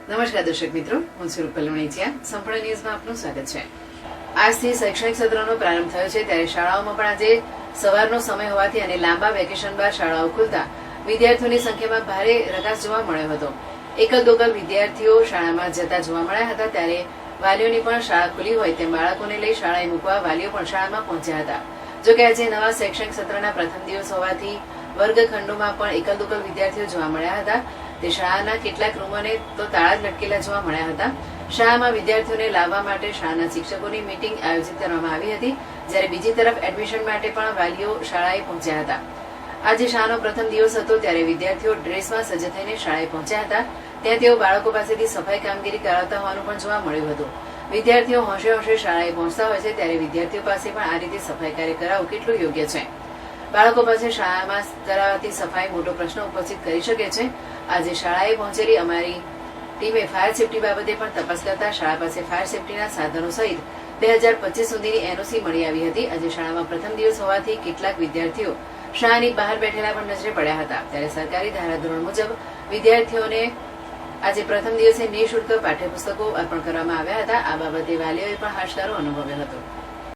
નમસ્કાર દર્શક મિત્રો, હું છું રૂપલ વણેચિયા. સંપૂર્ણ ન્યૂઝમાં આપનું સ્વાગત છે. આજથી શૈક્ષણિક સત્રનો પ્રારંભ થયો છે, ત્યારે શાળાઓમાં પણ આજે સવારનો સમય હોવાથી અને લાંબા વેકેશન બાદ શાળાઓ ખુલતા વિદ્યાર્થીઓની સંખ્યામાં ભારે રકાસ જોવા મળ્યો હતો. એકલ દોકલ વિદ્યાર્થીઓ શાળામાં જતા જોવા મળ્યા હતા, ત્યારે વાલીઓની પણ શાળા ખુલી હોય તેમ બાળકોને લઈ શાળાએ મૂકવા વાલીઓ પણ શાળામાં પહોંચ્યા હતા. જોકે આજે નવા શૈક્ષણિક સત્રના પ્રથમ દિવસ હોવાથી વર્ગખંડોમાં પણ એકલ દોકલ વિદ્યાર્થીઓ જોવા મળ્યા હતા. તે શાળાના કેટલાક રૂમોને તો તાળા જ લટકેલા જોવા મળ્યા હતા. શાળામાં વિદ્યાર્થીઓને લાવવા માટે શાળાના શિક્ષકોની મીટિંગ આયોજિત કરવામાં આવી હતી, જ્યારે બીજી તરફ એડમિશન માટે પણ વાલીઓ શાળાએ પહોંચ્યા હતા. આજે શાળાનો પ્રથમ દિવસ હતો, ત્યારે વિદ્યાર્થીઓ ડ્રેસમાં સજ્જ થઈને શાળાએ પહોંચ્યા હતા. ત્યાં તેઓ બાળકો પાસેથી સફાઈ કામગીરી કરાવતા હોવાનું પણ જોવા મળ્યું હતું. વિદ્યાર્થીઓ હોંશે હોંશે શાળાએ પહોંચતા હોય છે, ત્યારે વિદ્યાર્થીઓ પાસે પણ આ રીતે સફાઈ કાર્ય કરાવવું કેટલું યોગ્ય છે? બાળકો પાસે શાળામાં કરાવાતી સફાઈ મોટો પ્રશ્ન ઉપસ્થિત કરી શકે છે. આજે શાળાએ પહોંચેલી અમારી ટીમે ફાયર સેફટી બાબતે પણ તપાસ કરતા શાળા પાસે ફાયર સેફટીના સાધનો સહિત 2025 સુધીની એનઓસી મળી આવી હતી. આજે શાળામાં પ્રથમ દિવસ હોવાથી કેટલાક વિદ્યાર્થીઓ શાળાની બહાર બેઠેલા પણ નજરે પડ્યા હતા. ત્યારે સરકારી ધારાધોરણ મુજબ વિદ્યાર્થીઓને આજે પ્રથમ દિવસે નિઃશુલ્ક પાઠ્યપુસ્તકો અર્પણ કરવામાં આવ્યા હતા. આ બાબતે વાલીઓએ પણ હાશકારો અનુભવ્યો હતો.